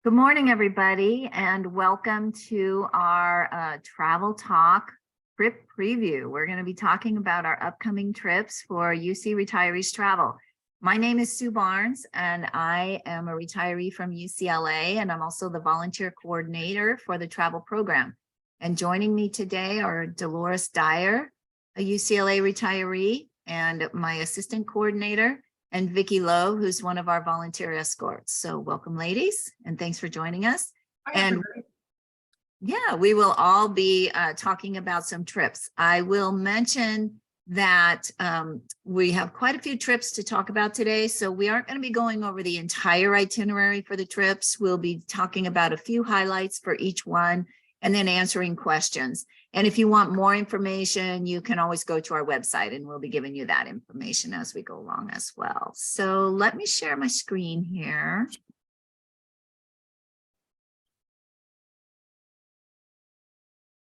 Good morning, everybody, and welcome to our travel talk trip preview. We're going to be talking about our upcoming trips for UC Retirees Travel. My name is Sue Barnes, and I am a retiree from UCLA, and I'm also the volunteer coordinator for the travel program. And joining me today are Dolores Dyer, a UCLA retiree, and my assistant coordinator, and Vicki Lowe, who's one of our volunteer escorts. So welcome, ladies, and thanks for joining us. And yeah, we will all be talking about some trips. I will mention that we have quite a few trips to talk about today, so we aren't going to be going over the entire itinerary for the trips. We'll be talking about a few highlights for each one and then answering questions. And if you want more information, you can always go to our website and we'll be giving you that information as we go along as well. So let me share my screen here.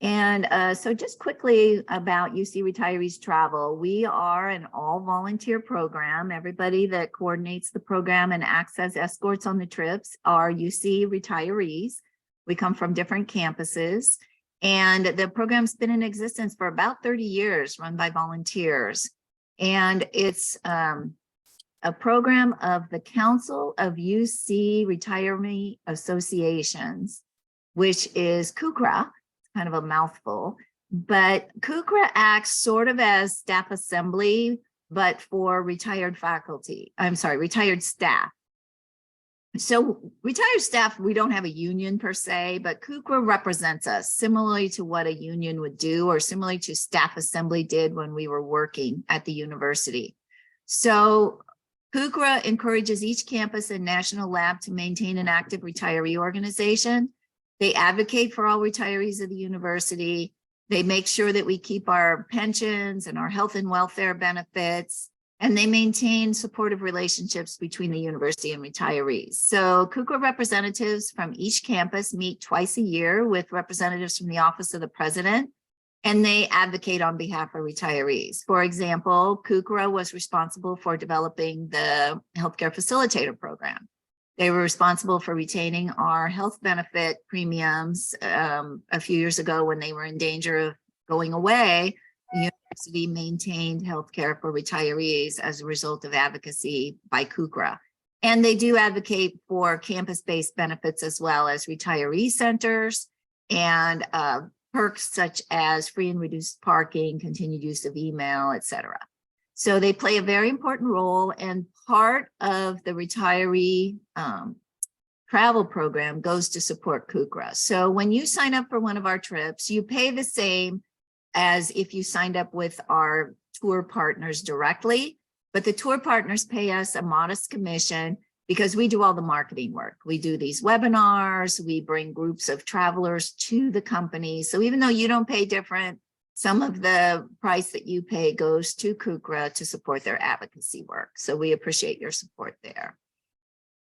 And so just quickly about UC Retirees Travel, we are an all volunteer program. Everybody that coordinates the program and acts as escorts on the trips are UC retirees. We come from different campuses. And the program's been in existence for about 30 years, run by volunteers. And it's a program of the Council of UC Retiree Associations, which is CUCRA, kind of a mouthful. But CUCRA acts sort of as staff assembly, but for retired faculty. I'm sorry, retired staff. So retired staff, we don't have a union per se, but CUCRA represents us similarly to what a union would do or similarly to staff assembly did when we were working at the university. So CUCRA encourages each campus and national lab to maintain an active retiree organization. They advocate for all retirees of the university. They make sure that we keep our pensions and our health and welfare benefits, and they maintain supportive relationships between the university and retirees. So CUCRA representatives from each campus meet twice a year with representatives from the Office of the President, and they advocate on behalf of retirees. For example, CUCRA was responsible for developing the healthcare facilitator program. They were responsible for retaining our health benefit premiums a few years ago when they were in danger of going away. The university maintained healthcare for retirees as a result of advocacy by CUCRA. And they do advocate for campus-based benefits as well as retiree centers and perks such as free and reduced parking, continued use of email, etc. So they play a very important role, and part of the retiree travel program goes to support CUCRA. So when you sign up for one of our trips, you pay the same as if you signed up with our tour partners directly, but the tour partners pay us a modest commission because we do all the marketing work. We do these webinars, we bring groups of travelers to the company. So even though you don't pay different, some of the price that you pay goes to CUCRA to support their advocacy work. So we appreciate your support there.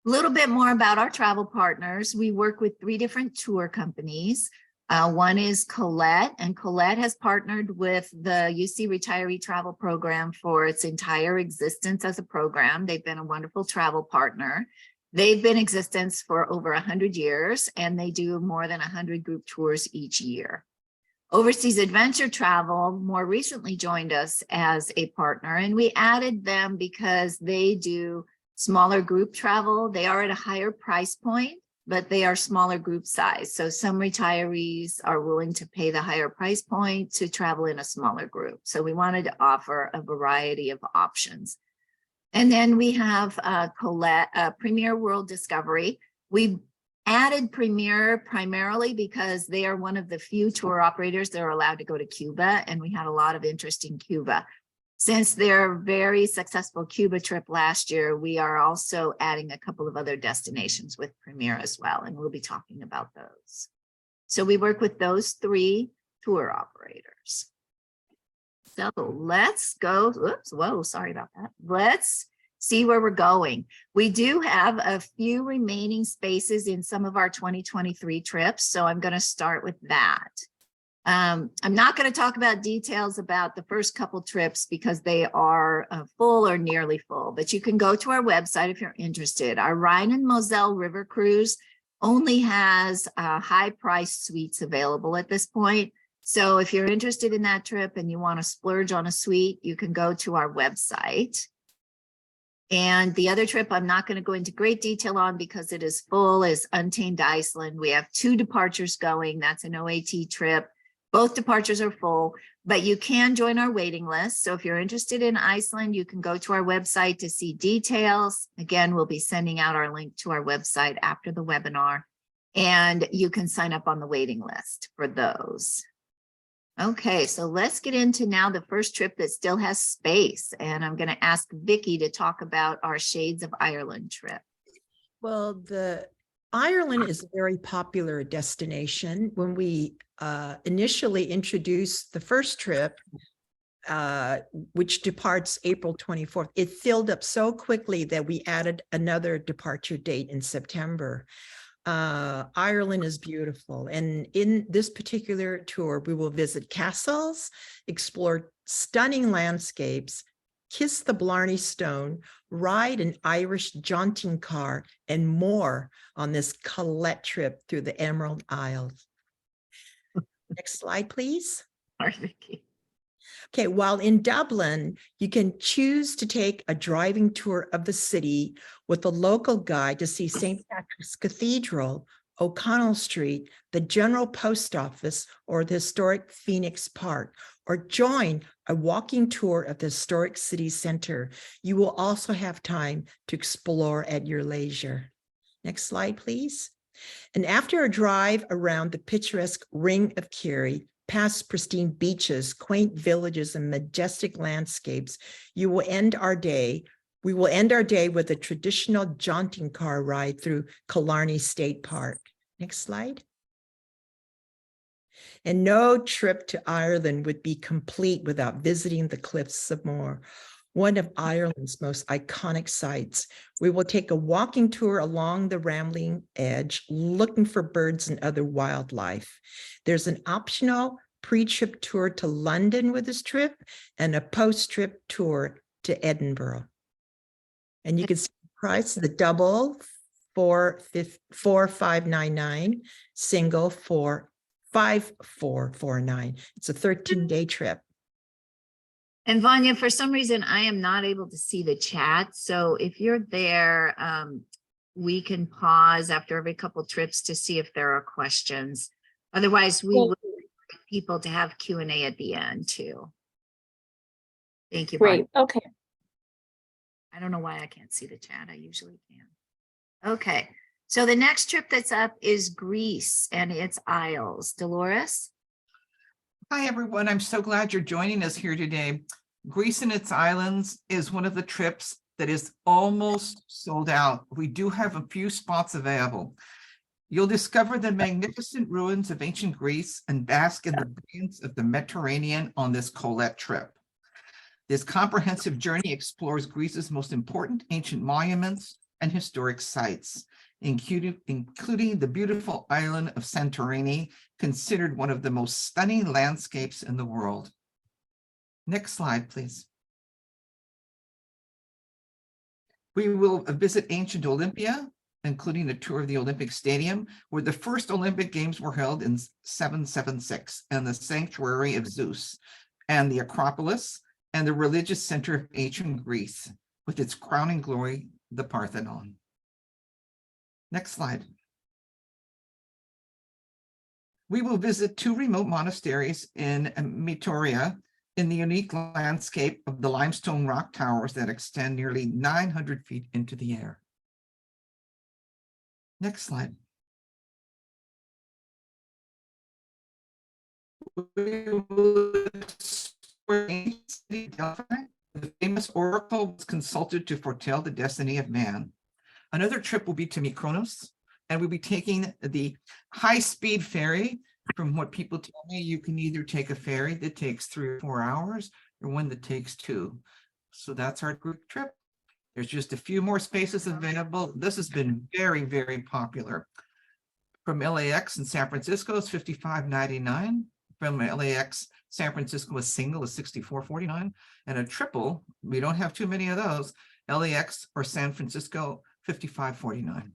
A little bit more about our travel partners. We work with 3 different tour companies. One is Colette, and Colette has partnered with the UC Retiree Travel Program for its entire existence as a program. They've been a wonderful travel partner. They've been in existence for over 100 years, and they do more than 100 group tours each year. Overseas Adventure Travel more recently joined us as a partner, and we added them because they do smaller group travel. They are at a higher price point, but they are smaller group size. So some retirees are willing to pay the higher price point to travel in a smaller group. So we wanted to offer a variety of options. And then we have Colette, Premier World Discovery. We added Premier primarily because they are one of the few tour operators that are allowed to go to Cuba, and we had a lot of interest in Cuba. Since their very successful Cuba trip last year, we are also adding a couple of other destinations with Premier as well, and we'll be talking about those. So we work with those 3 tour operators. So let's go. Oops, whoa, sorry about that. Let's see where we're going. We do have a few remaining spaces in some of our 2023 trips, so I'm going to start with that. I'm not going to talk about details about the first couple trips because they are full or nearly full, but you can go to our website if you're interested. Our Rhine and Moselle River Cruise only has high price suites available at this point. So if you're interested in that trip and you want to splurge on a suite, you can go to our website. And the other trip I'm not going to go into great detail on because it is full, is Untamed Iceland. We have 2 departures going. That's an OAT trip. Both departures are full, but you can join our waiting list. So if you're interested in Iceland, you can go to our website to see details. Again, we'll be sending out our link to our website after the webinar, and you can sign up on the waiting list for those. Okay, so let's get into now the first trip that still has space. And I'm going to ask Vicki to talk about our Shades of Ireland trip. Well, Ireland is a very popular destination. When we initially introduced the first trip, which departs April 24th, it filled up so quickly that we added another departure date in September. Ireland is beautiful. And in this particular tour, we will visit castles, explore stunning landscapes, kiss the Blarney Stone, ride an Irish jaunting car, and more on this Colette trip through the Emerald Isles. Next slide, please. Sorry, Vicki. Okay, while in Dublin, you can choose to take a driving tour of the city with a local guide to see St. Patrick's Cathedral, O'Connell Street, the General Post Office, or the historic Phoenix Park, or join a walking tour of the historic city center. You will also have time to explore at your leisure. Next slide, please. And after a drive around the picturesque Ring of Kerry, past pristine beaches, quaint villages, and majestic landscapes, we will end our day with a traditional jaunting car ride through Killarney State Park. Next slide. And no trip to Ireland would be complete without visiting the Cliffs of Moher, one of Ireland's most iconic sites. We will take a walking tour along the rambling edge, looking for birds and other wildlife. There's an optional pre-trip tour to London with this trip and a post-trip tour to Edinburgh. And you can see the price, the double, 4,599, single, 4,5449. It's a 13-day trip. And Vanya, for some reason, I am not able to see the chat. So if you're there, we can pause after every couple trips to see if there are questions. Otherwise, we will invite people to have Q&A at the end too. Thank you. Great. Vanya. Okay. I don't know why I can't see the chat. I usually can. Okay. So the next trip that's up is Greece and its Isles. Dolores? Hi, everyone. I'm so glad you're joining us here today. Greece and its islands is one of the trips that is almost sold out. We do have a few spots available. You'll discover the magnificent ruins of ancient Greece and bask in the brilliance of the Mediterranean on this Colette trip. This comprehensive journey explores Greece's most important ancient monuments and historic sites, including the beautiful island of Santorini, considered one of the most stunning landscapes in the world. Next slide, please. We will visit ancient Olympia, including a tour of the Olympic Stadium, where the first Olympic Games were held in 776, and the sanctuary of Zeus, and the Acropolis, and the religious center of ancient Greece, with its crowning glory, the Parthenon. Next slide. We will visit 2 remote monasteries in Metoria in the unique landscape of the limestone rock towers that extend nearly 900 feet into the air. Next slide. We will explore ancient city of Delphi. The famous oracle was consulted to foretell the destiny of man. Another trip will be to Mykonos, and we'll be taking the high-speed ferry. From what people tell me, you can either take a ferry that takes 3 or 4 hours or one that takes 2. So that's our group trip. There's just a few more spaces available. This has been very, very popular. From LAX in San Francisco is $55.99. From LAX San Francisco, a single is $64.49. And a triple, we don't have too many of those, LAX or San Francisco, $55.49.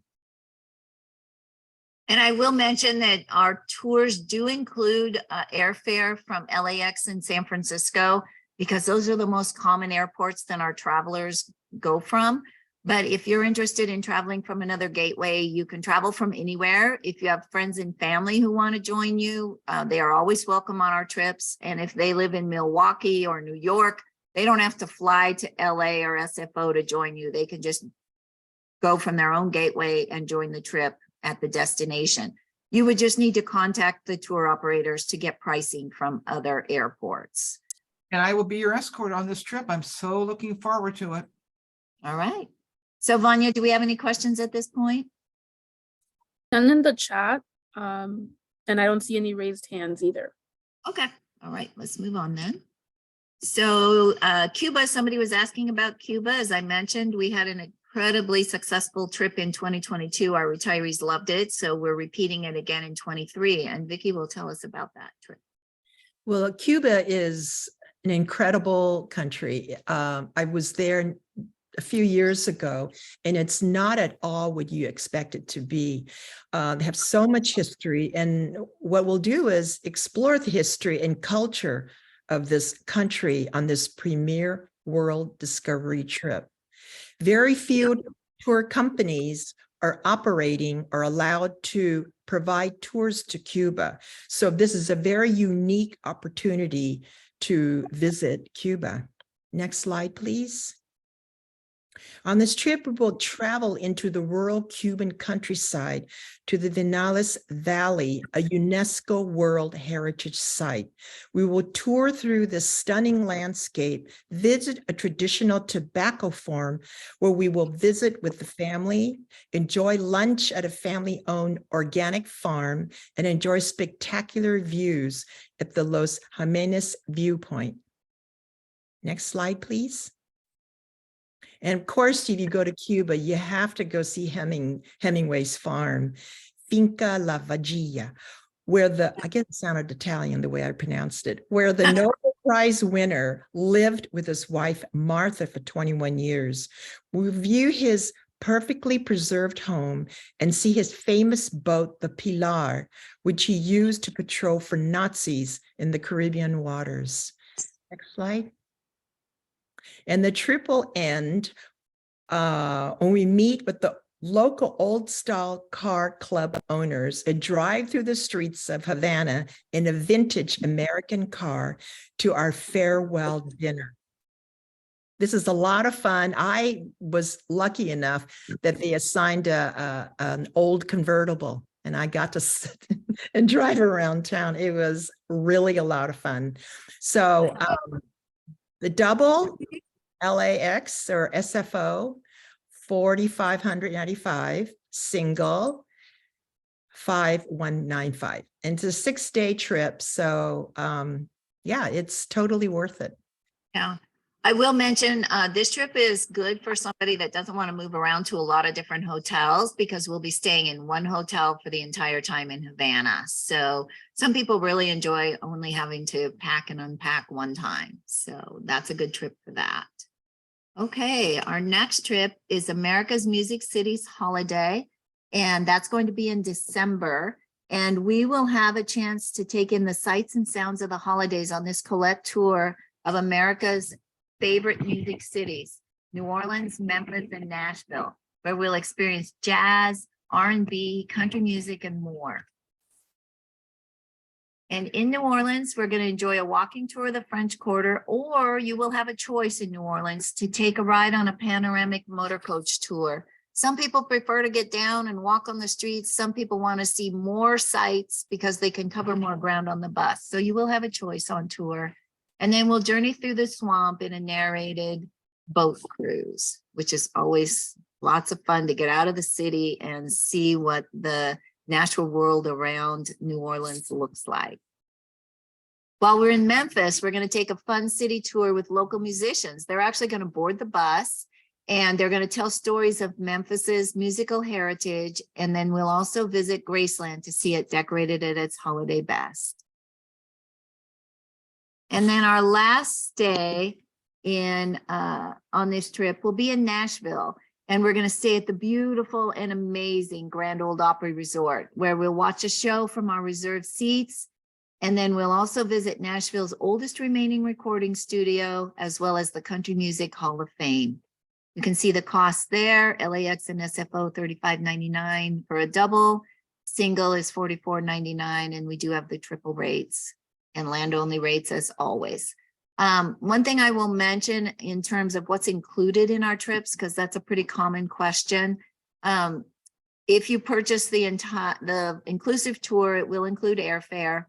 And I will mention that our tours do include airfare from LAX and San Francisco, because those are the most common airports that our travelers go from. But if you're interested in traveling from another gateway, you can travel from anywhere. If you have friends and family who want to join you, they are always welcome on our trips. And if they live in Milwaukee or New York, they don't have to fly to LA or SFO to join you. They can just go from their own gateway and join the trip at the destination. You would just need to contact the tour operators to get pricing from other airports. And I will be your escort on this trip. I'm so looking forward to it. All right. So Vanya, do we have any questions at this point? None in the chat. And I don't see any raised hands either. Okay. All right. Let's move on then. So Cuba, somebody was asking about Cuba. As I mentioned, we had an incredibly successful trip in 2022. Our retirees loved it. So we're repeating it again in 23. And Vicki will tell us about that trip. Well, Cuba is an incredible country. I was there a few years ago, and it's not at all what you expect it to be. They have so much history, and what we'll do is explore the history and culture of this country on this premier world discovery trip. Very few tour companies are operating or allowed to provide tours to Cuba. So this is a very unique opportunity to visit Cuba. Next slide, please. On this trip, we will travel into the rural Cuban countryside to the Vinales Valley, a UNESCO World Heritage Site. We will tour through this stunning landscape, visit a traditional tobacco farm where we will visit with the family, enjoy lunch at a family-owned organic farm, and enjoy spectacular views at the Los Jimenez viewpoint. Next slide, please. And of course, if you go to Cuba, you have to go see Hemingway's farm, Finca La Vajilla, where I guess it sounded Italian the way I pronounced it, where the Nobel Prize winner lived with his wife, Martha, for 21 years. We view his perfectly preserved home and see his famous boat, the Pilar, which he used to patrol for Nazis in the Caribbean waters. Next slide. And the trip will end when we meet with the local old style car club owners and drive through the streets of Havana in a vintage American car to our farewell dinner. This is a lot of fun. I was lucky enough that they assigned an old convertible, and I got to sit and drive around town. It was really a lot of fun. So the double LAX or SFO, $4,595, single, $5,195. And it's a 6-day trip. So yeah, it's totally worth it. Yeah. I will mention this trip is good for somebody that doesn't want to move around to a lot of different hotels, because we'll be staying in one hotel for the entire time in Havana. So some people really enjoy only having to pack and unpack one time. So that's a good trip for that. Okay, our next trip is America's Music Cities Holiday, and that's going to be in December. And we will have a chance to take in the sights and sounds of the holidays on this Colette tour of America's favorite music cities, New Orleans, Memphis, and Nashville, where we'll experience jazz, R&B, country music, and more. And in New Orleans, we're going to enjoy a walking tour of the French Quarter, or you will have a choice in New Orleans to take a ride on a panoramic motor coach tour. Some people prefer to get down and walk on the streets. Some people want to see more sights because they can cover more ground on the bus. So you will have a choice on tour. And then we'll journey through the swamp in a narrated boat cruise, which is always lots of fun to get out of the city and see what the natural world around New Orleans looks like. While we're in Memphis, we're going to take a fun city tour with local musicians. They're actually going to board the bus, and they're going to tell stories of Memphis's musical heritage. And then we'll also visit Graceland to see it decorated at its holiday best. And then our last stay on this trip will be in Nashville. And we're going to stay at the beautiful and amazing Grand Ole Opry Resort, where we'll watch a show from our reserved seats. And then we'll also visit Nashville's oldest remaining recording studio, as well as the Country Music Hall of Fame. You can see the costs there. LAX and SFO $35.99 for a double. Single is $44.99, and we do have the triple rates and land-only rates as always. One thing I will mention in terms of what's included in our trips, because that's a pretty common question. If you purchase the inclusive tour, it will include airfare.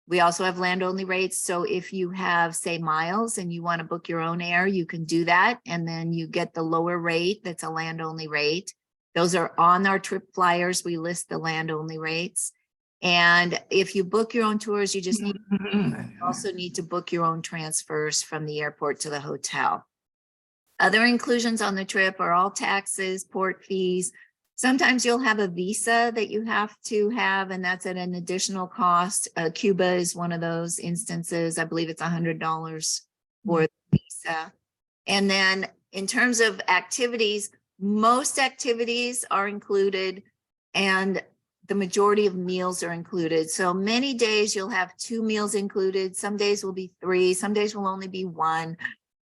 We also have land-only rates. So if you have, say, miles and you want to book your own air, you can do that. And then you get the lower rate that's a land-only rate. Those are on our trip flyers. We list the land-only rates. And if you book your own tours, you just also need to book your own transfers from the airport to the hotel. Other inclusions on the trip are all taxes, port fees. Sometimes you'll have a visa that you have to have, and that's at an additional cost. Cuba is one of those instances. I believe it's $100 for the visa. And then in terms of activities, most activities are included and the majority of meals are included. So many days you'll have 2 meals included. Some days will be 3, some days will only be 1,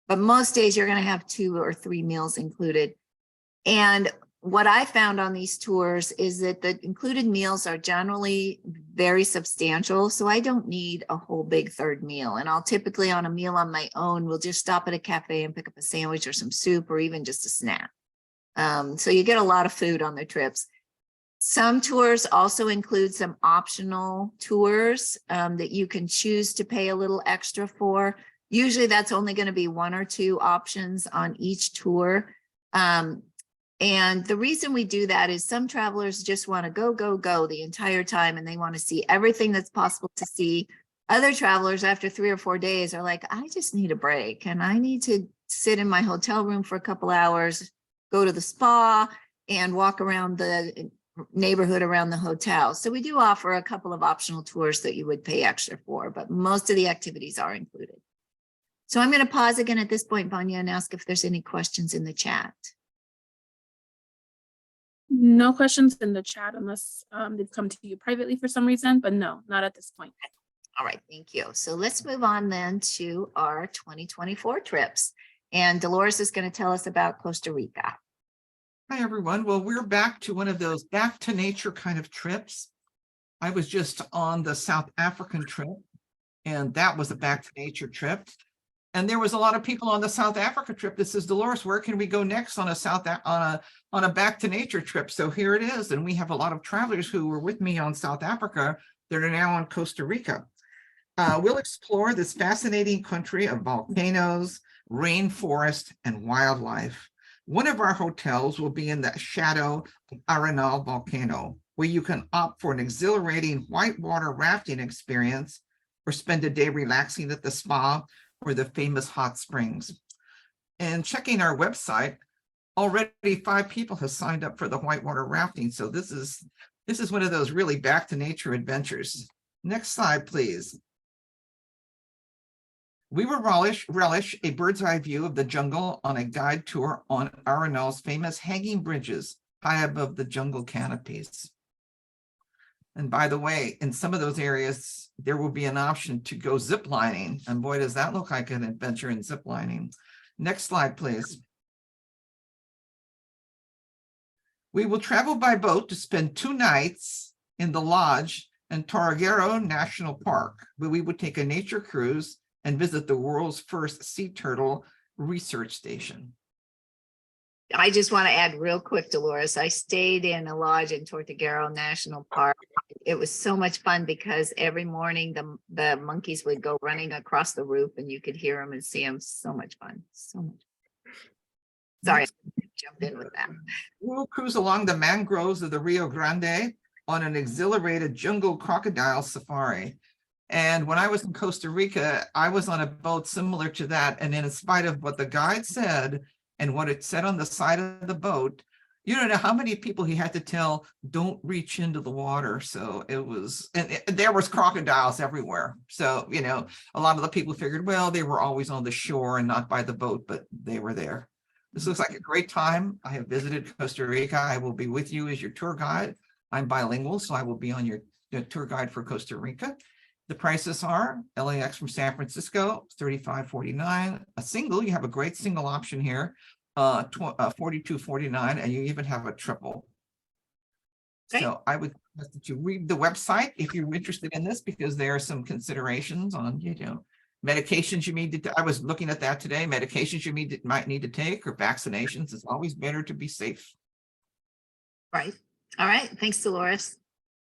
but most days you're going to have 2 or 3 meals included. And what I found on these tours is that the included meals are generally very substantial. So I don't need a whole big third meal. And I'll typically on a meal on my own, will just stop at a cafe and pick up a sandwich or some soup or even just a snack. So you get a lot of food on the trips. Some tours also include some optional tours that you can choose to pay a little extra for. Usually that's only going to be 1 or 2 options on each tour. And the reason we do that is some travelers just want to go the entire time and they want to see everything that's possible to see. Other travelers after 3 or 4 days are like, I just need a break and I need to sit in my hotel room for a couple hours, go to the spa and walk around the neighborhood around the hotel. So we do offer a couple of optional tours that you would pay extra for, but most of the activities are included. So I'm going to pause again at this point, Vanya, and ask if there's any questions in the chat. No questions in the chat unless they've come to you privately for some reason, but no, not at this point. All right, thank you. So let's move on then to our 2024 trips. And Dolores is going to tell us about Costa Rica. Hi, everyone. Well, we're back to one of those back to nature kind of trips. I was just on the South African trip, and that was a back to nature trip. And there was a lot of people on the South Africa trip that says, Dolores, where can we go next on a back to nature trip? So here it is. And we have a lot of travelers who were with me on South Africa that are now on Costa Rica. We'll explore this fascinating country of volcanoes, rainforest, and wildlife. One of our hotels will be in the shadow of Arenal volcano, where you can opt for an exhilarating whitewater rafting experience or spend a day relaxing at the spa or the famous hot springs. And checking our website, already 5 people have signed up for the whitewater rafting. So this is one of those really back to nature adventures. Next slide, please. We will relish a bird's eye view of the jungle on a guide tour on Arenal's famous hanging bridges high above the jungle canopies. And by the way, in some of those areas, there will be an option to go zip lining. And boy, does that look like an adventure in zip lining. Next slide, please. We will travel by boat to spend 2 nights in the lodge in Tortuguero National Park, where we would take a nature cruise and visit the world's first sea turtle research station. I just want to add real quick, Dolores, I stayed in a lodge in Tortuguero National Park. It was so much fun because every morning the monkeys would go running across the roof and you could hear them and see them. So much fun. So much. Sorry, I jumped in with that. We'll cruise along the mangroves of the Rio Grande on an exhilarated jungle crocodile safari. And when I was in Costa Rica, I was on a boat similar to that. And in spite of what the guide said and what it said on the side of the boat, you don't know how many people he had to tell, don't reach into the water. So it was, and there was crocodiles everywhere. So, you know, a lot of the people figured, well, they were always on the shore and not by the boat, but they were there. This looks like a great time. I have visited Costa Rica. I will be with you as your tour guide. I'm bilingual, so I will be on your tour guide for Costa Rica. The prices are LAX from San Francisco, $35.49. A single, you have a great single option here, $42.49, and you even have a triple. Great. So I would suggest that you read the website if you're interested in this, because there are some considerations on, medications you need to, I was looking at that today, medications you might need to take, or vaccinations. It's always better to be safe. Right. All right. Thanks, Dolores.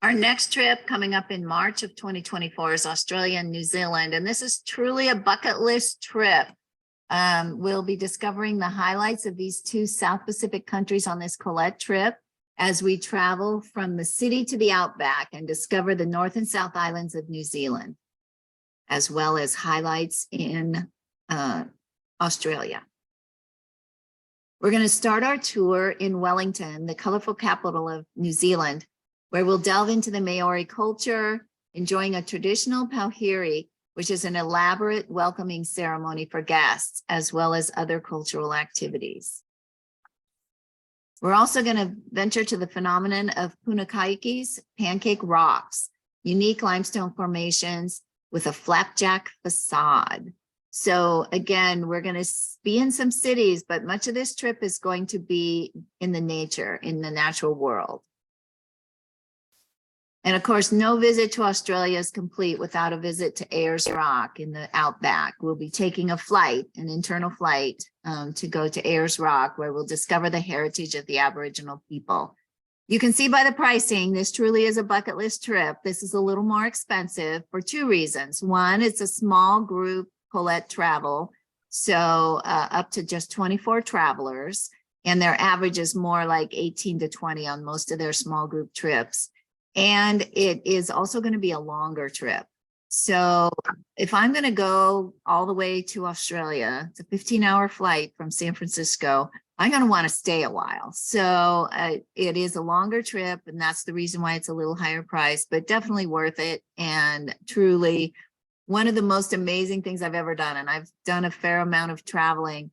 Our next trip coming up in March of 2024 is Australia and New Zealand, and this is truly a bucket list trip. We'll be discovering the highlights of these two South Pacific countries on this Colette trip as we travel from the city to the outback and discover the North and South Islands of New Zealand, as well as highlights in Australia. We're going to start our tour in Wellington, the colorful capital of New Zealand, where we'll delve into the Maori culture, enjoying a traditional pauhiri, which is an elaborate welcoming ceremony for guests, as well as other cultural activities. We're also going to venture to the phenomenon of Punakaike's pancake rocks, unique limestone formations with a flapjack facade. So again, we're going to be in some cities, but much of this trip is going to be in the nature, in the natural world. And of course, no visit to Australia is complete without a visit to Ayers Rock in the outback. We'll be taking a flight, an internal flight, to go to Ayers Rock, where we'll discover the heritage of the Aboriginal people. You can see by the pricing, this truly is a bucket list trip. This is a little more expensive for two reasons. One, it's a small group Colette travel, so up to just 24 travelers, and their average is more like 18 to 20 on most of their small group trips. And it is also going to be a longer trip. So if I'm going to go all the way to Australia, it's a 15-hour flight from San Francisco, I'm going to want to stay a while. So it is a longer trip, and that's the reason why it's a little higher price, but definitely worth it. And truly one of the most amazing things I've ever done, and I've done a fair amount of traveling,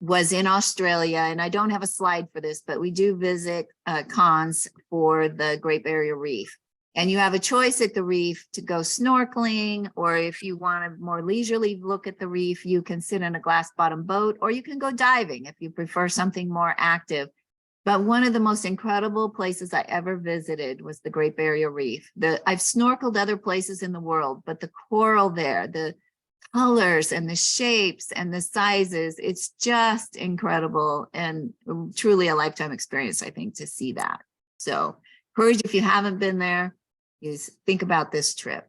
was in Australia. And I don't have a slide for this, but we do visit cons for the Great Barrier Reef. And you have a choice at the reef to go snorkeling, or if you want to more leisurely look at the reef, you can sit in a glass bottom boat, or you can go diving if you prefer something more active. But one of the most incredible places I ever visited was the Great Barrier Reef. I've snorkeled other places in the world, but the coral there, the colors and the shapes and the sizes, it's just incredible, and truly a lifetime experience, I think, to see that. So encourage, if you haven't been there, is think about this trip.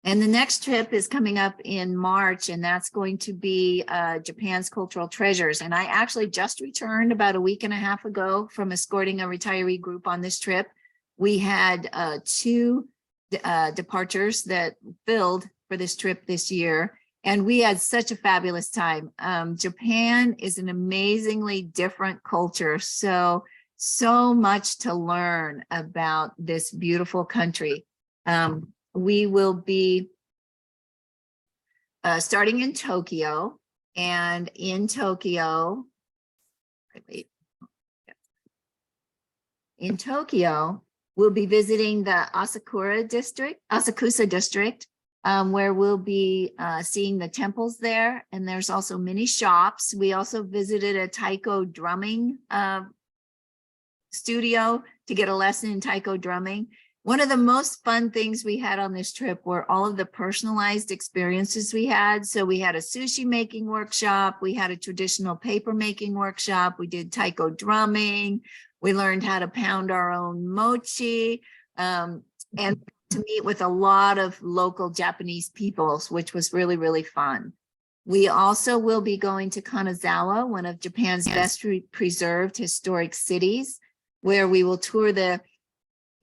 And the next trip is coming up in March, and that's going to be Japan's Cultural Treasures. And I actually just returned about a week and a half ago from escorting a retiree group on this trip. We had two departures that filled for this trip this year, and we had such a fabulous time. Japan is an amazingly different culture, so much to learn about this beautiful country. We will be starting in Tokyo, and in Tokyo, we'll be visiting the Asakusa district, where we'll be seeing the temples there, and there's also many shops. We also visited a taiko drumming studio to get a lesson in taiko drumming. One of the most fun things we had on this trip were all of the personalized experiences we had. So we had a sushi making workshop, we had a traditional paper making workshop, we did taiko drumming, we learned how to pound our own mochi, and to meet with a lot of local Japanese peoples, which was really, really fun. We also will be going to Kanazawa, one of Japan's best preserved historic cities, where we will tour the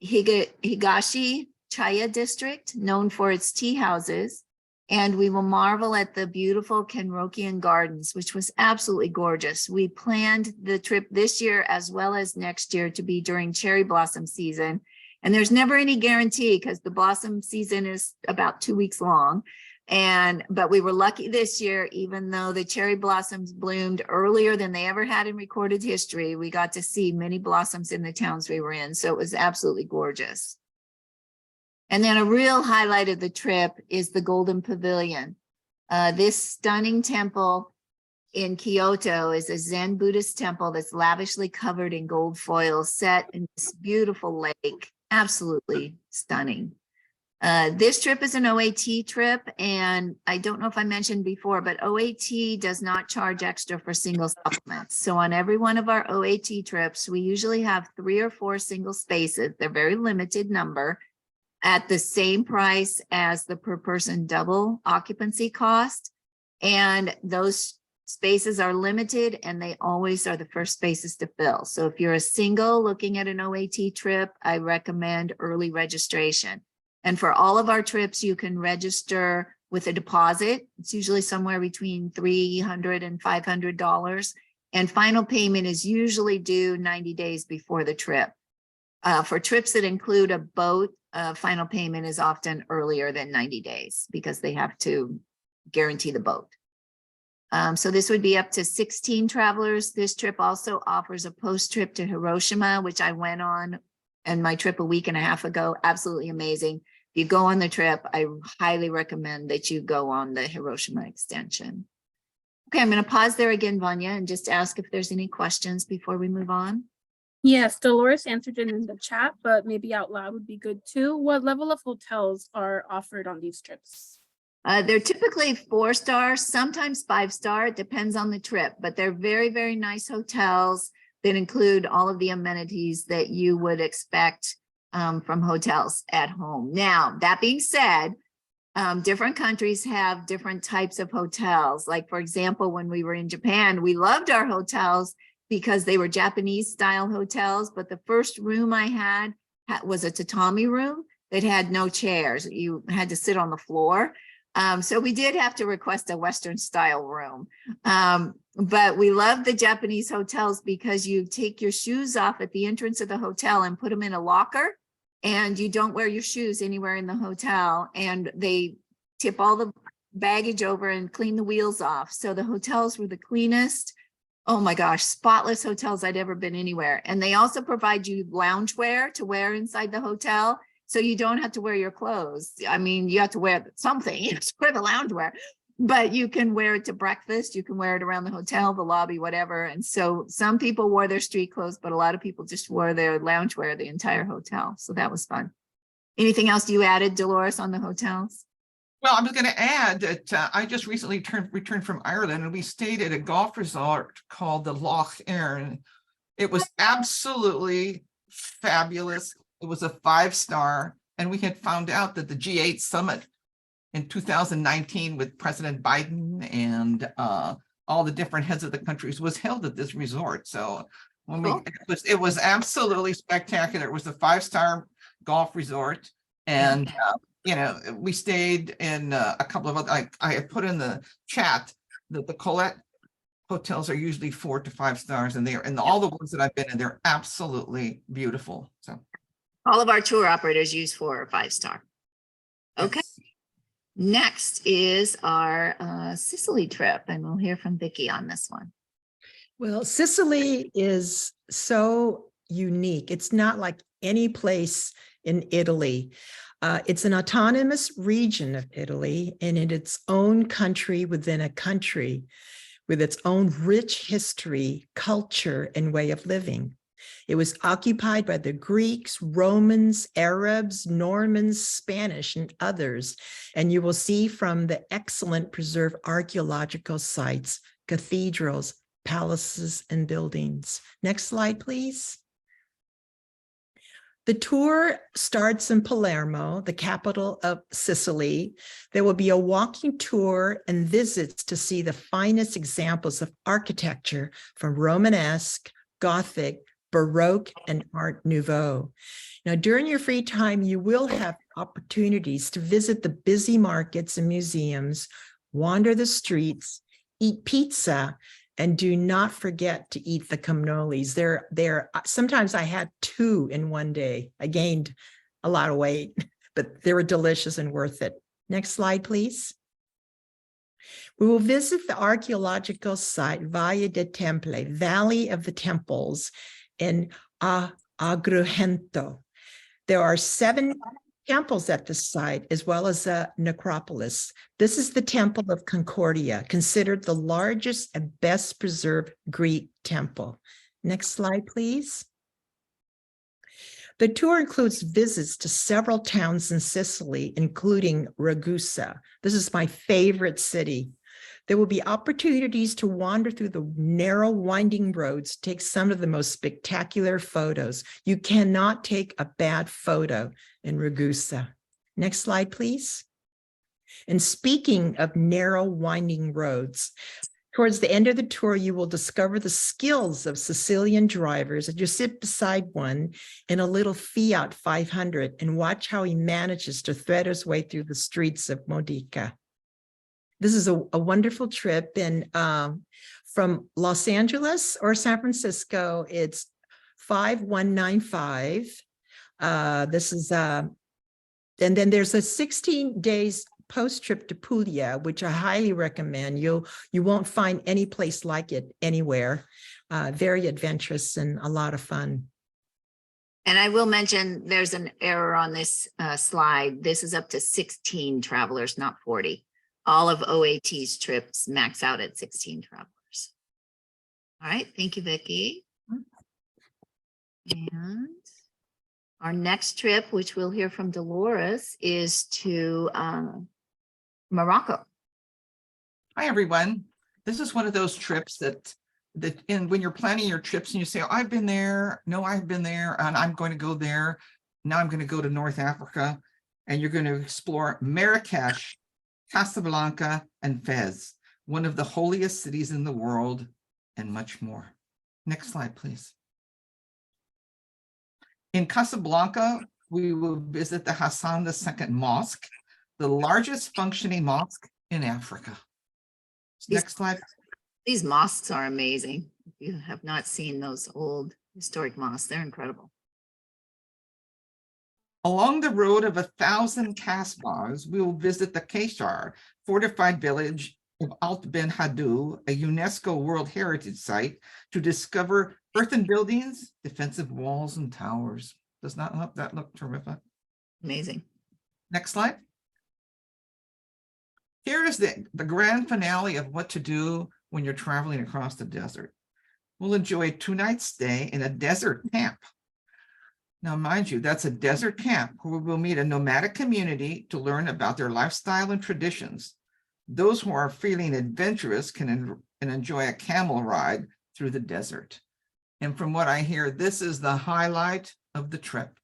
Higashi Chaya district, known for its tea houses, and we will marvel at the beautiful Kenrokian gardens, which was absolutely gorgeous. We planned the trip this year as well as next year to be during cherry blossom season, and there's never any guarantee because the blossom season is about 2 weeks long, But we were lucky this year, even though the cherry blossoms bloomed earlier than they ever had in recorded history, we got to see many blossoms in the towns we were in. So it was absolutely gorgeous. And then a real highlight of the trip is the Golden Pavilion. This stunning temple in Kyoto is a Zen Buddhist temple that's lavishly covered in gold foil, set in this beautiful lake. Absolutely stunning. This trip is an OAT trip, and I don't know if I mentioned before, but OAT does not charge extra for single supplements. So on every one of our OAT trips, we usually have 3 or 4 single spaces. They're very limited number at the same price as the per person double occupancy cost. And those spaces are limited, and they always are the first spaces to fill. So if you're a single looking at an OAT trip, I recommend early registration. And for all of our trips, you can register with a deposit. It's usually somewhere between $300 and $500. And final payment is usually due 90 days before the trip. For trips that include a boat, final payment is often earlier than 90 days because they have to guarantee the boat. So this would be up to 16 travelers. This trip also offers a post trip to Hiroshima, which I went on and my trip a week and a half ago. Absolutely amazing. If you go on the trip, I highly recommend that you go on the Hiroshima extension. Okay, I'm going to pause there again, Vanya, and just ask if there's any questions before we move on. Yes, Dolores answered it in the chat, but maybe out loud would be good too. What level of hotels are offered on these trips? They're typically 4-star, sometimes 5-star. It depends on the trip, but they're very, very nice hotels that include all of the amenities that you would expect from hotels at home. Now, that being said, different countries have different types of hotels. Like, for example, when we were in Japan, we loved our hotels because they were Japanese style hotels. But the first room I had was a tatami room that had no chairs. You had to sit on the floor. So we did have to request a Western style room. But we love the Japanese hotels because you take your shoes off at the entrance of the hotel and put them in a locker, and you don't wear your shoes anywhere in the hotel, and they tip all the baggage over and clean the wheels off. So the hotels were the cleanest, oh my gosh, spotless hotels I'd ever been anywhere. And they also provide you loungewear to wear inside the hotel. So you don't have to wear your clothes. I mean, you have to wear something, you have to wear the loungewear, but you can wear it to breakfast. You can wear it around the hotel, the lobby, whatever. And so some people wore their street clothes, but a lot of people just wore their loungewear the entire hotel. So that was fun. Anything else you added, Dolores, on the hotels? Well, I was going to add that I just recently returned from Ireland, and we stayed at a golf resort called the Loch Earn. It was absolutely fabulous. It was a 5-star, and we had found out that the G8 summit in 2019 with President Biden and all the different heads of the countries was held at this resort. So when it was absolutely spectacular. It was a 5-star golf resort, and you know, we stayed in a couple of other, I have put in the chat that the Colette hotels are usually 4 to 5 stars, and all the ones that I've been in, they're absolutely beautiful. So all of our tour operators use 4 or 5-star. Okay. yes. Next is our Sicily trip, and we'll hear from Vicki on this one. Well, Sicily is so unique. It's not like any place in Italy. It's an autonomous region of Italy, and in its own country within a country, with its own rich history, culture, and way of living. It was occupied by the Greeks, Romans, Arabs, Normans, Spanish, and others. And you will see from the excellent preserved archaeological sites, cathedrals, palaces, and buildings. Next slide, please. The tour starts in Palermo, the capital of Sicily. There will be a walking tour and visits to see the finest examples of architecture from Romanesque, Gothic, Baroque, and Art Nouveau. Now, during your free time, you will have opportunities to visit the busy markets and museums, wander the streets, eat pizza, and do not forget to eat the cannolis. Sometimes I had 2 in one day. I gained a lot of weight, but they were delicious and worth it. Next slide, please. We will visit the archaeological site Valle de Temple, Valley of the Temples in Agrigento. There are 7 temples at the site, as well as a necropolis. This is the Temple of Concordia, considered the largest and best preserved Greek temple. Next slide, please. The tour includes visits to several towns in Sicily, including Ragusa. This is my favorite city. There will be opportunities to wander through the narrow, winding roads, take some of the most spectacular photos. You cannot take a bad photo in Ragusa. Next slide, please. And speaking of narrow, winding roads, towards the end of the tour, you will discover the skills of Sicilian drivers, and you sit beside one in a little Fiat 500 and watch how he manages to thread his way through the streets of Modica. This is a wonderful trip, and from Los Angeles or San Francisco, it's 5195. This is, and then there's a 16 days post-trip to Puglia, which I highly recommend. You won't find any place like it anywhere. Very adventurous and a lot of fun. And I will mention, there's an error on this slide. This is up to 16 travelers, not 40. All of OAT's trips max out at 16 travelers. All right, thank you, Vicki. And our next trip, which we'll hear from Dolores, is to Morocco. Hi, everyone. This is one of those trips that when you're planning your trips and you say, oh, I've been there, no, I've been there, and I'm going to go there. Now I'm going to go to North Africa, and you're going to explore Marrakesh, Casablanca, and Fez, one of the holiest cities in the world, and much more. Next slide, please. In Casablanca, we will visit the Hassan II Mosque, the largest functioning mosque in Africa. Next slide. These mosques are amazing. If you have not seen those old historic mosques, they're incredible. Along the road of 1,000 Casbahs, we will visit the Keshar fortified village of Alt Ben Haddou, a UNESCO World Heritage Site, to discover earthen buildings, defensive walls, and towers. Does not that look terrific? Amazing. Next slide. Here is the grand finale of what to do when you're traveling across the desert. We'll enjoy a 2-night stay in a desert camp. Now, mind you, that's a desert camp where we'll meet a nomadic community to learn about their lifestyle and traditions. Those who are feeling adventurous can enjoy a camel ride through the desert. And from what I hear, this is the highlight of the trip.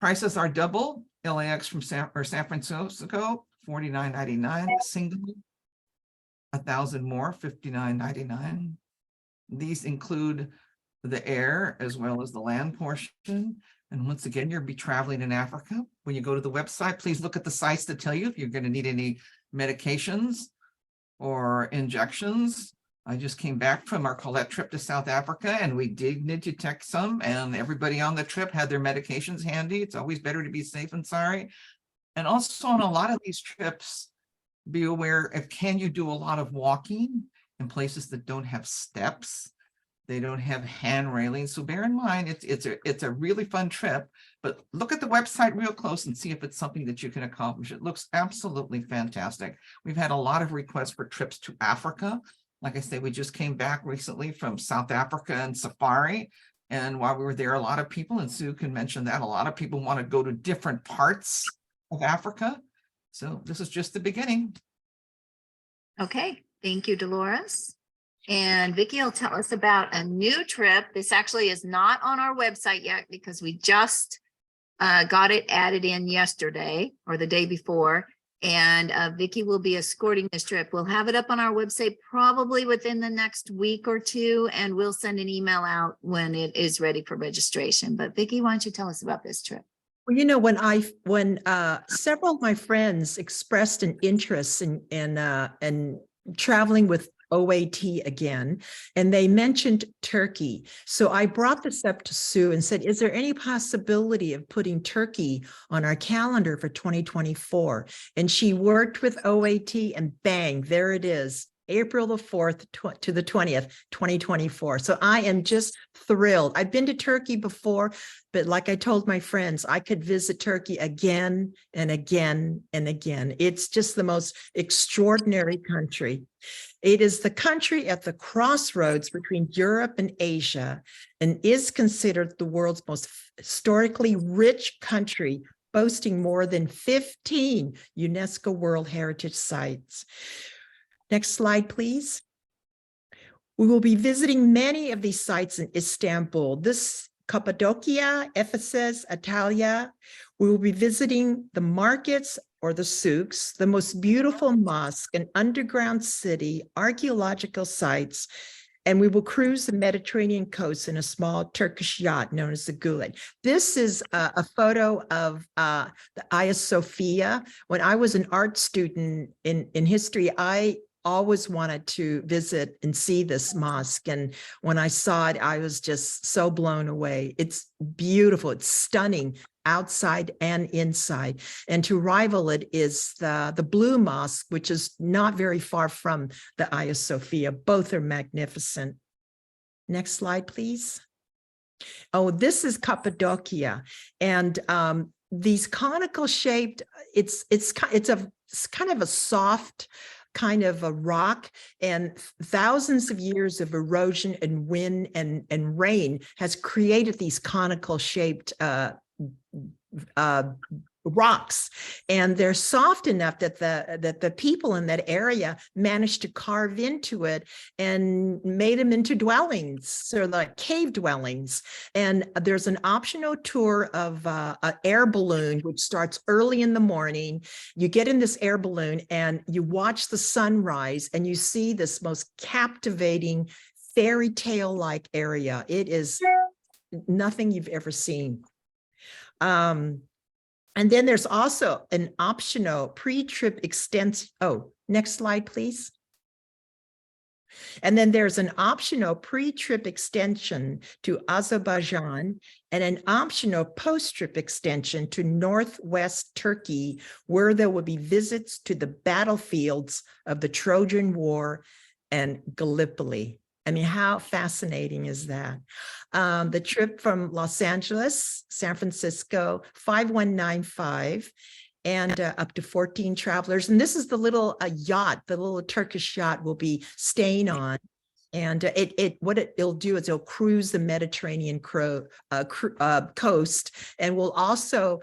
Prices are double. LAX from San Francisco, $49.99, single, 1,000 more, $59.99. These include the air as well as the land portion. And once again, you'll be traveling in Africa. When you go to the website, please look at the sites to tell you if you're going to need any medications or injections. I just came back from our Colette trip to South Africa, and we did need to take some, and everybody on the trip had their medications handy. It's always better to be safe than sorry. And also on a lot of these trips, be aware of, can you do a lot of walking in places that don't have steps? They don't have hand railings. So bear in mind, it's a really fun trip, but look at the website real close and see if it's something that you can accomplish. It looks absolutely fantastic. We've had a lot of requests for trips to Africa. Like I say, we just came back recently from South Africa and safari. And while we were there, a lot of people, and Sue can mention that, a lot of people want to go to different parts of Africa. So this is just the beginning. Okay, thank you, Dolores. And Vicki will tell us about a new trip. This actually is not on our website yet because we just got it added in yesterday or the day before. And Vicki will be escorting this trip. We'll have it up on our website probably within the next week or two, and we'll send an email out when it is ready for registration. But Vicki, why don't you tell us about this trip? Well, you know, when several of my friends expressed an interest in traveling with OAT again, and they mentioned Turkey. So I brought this up to Sue and said, is there any possibility of putting Turkey on our calendar for 2024? And she worked with OAT and bang, there it is. April the 4th to the 20th, 2024. So I am just thrilled. I've been to Turkey before, but like I told my friends, I could visit Turkey again and again and again. It's just the most extraordinary country. It is the country at the crossroads between Europe and Asia and is considered the world's most historically rich country, boasting more than 15 UNESCO World Heritage Sites. Next slide, please. We will be visiting many of these sites in Istanbul. This Cappadocia, Ephesus, Antalya. We will be visiting the markets or the souks, the most beautiful mosque, an underground city, archaeological sites, and we will cruise the Mediterranean coast in a small Turkish yacht known as the Gulen. This is a photo of the Hagia Sophia. When I was an art student in history, I always wanted to visit and see this mosque. And when I saw it, I was just so blown away. It's beautiful. It's stunning outside and inside. And to rival it is the Blue Mosque, which is not very far from the Hagia Sophia. Both are magnificent. Next slide, please. Oh, this is Cappadocia. And these conical shaped, it's kind of a soft kind of a rock, and thousands of years of erosion and wind and rain has created these conical shaped rocks, and they're soft enough that the people in that area managed to carve into it and made them into dwellings, so like cave dwellings. And there's an optional tour of an air balloon, which starts early in the morning. You get in this air balloon and you watch the sunrise, and you see this most captivating fairy tale like area. It is nothing you've ever seen. And then there's also an optional pre-trip extension. Oh, next slide, please. And then there's an optional pre-trip extension to Azerbaijan and an optional post-trip extension to Northwest Turkey, where there will be visits to the battlefields of the Trojan War and Gallipoli. I mean, how fascinating is that? The trip from Los Angeles, San Francisco, 5195, and up to 14 travelers. And this is the little yacht, the little Turkish yacht we'll be staying on. And what it'll do is it'll cruise the Mediterranean coast, and we'll also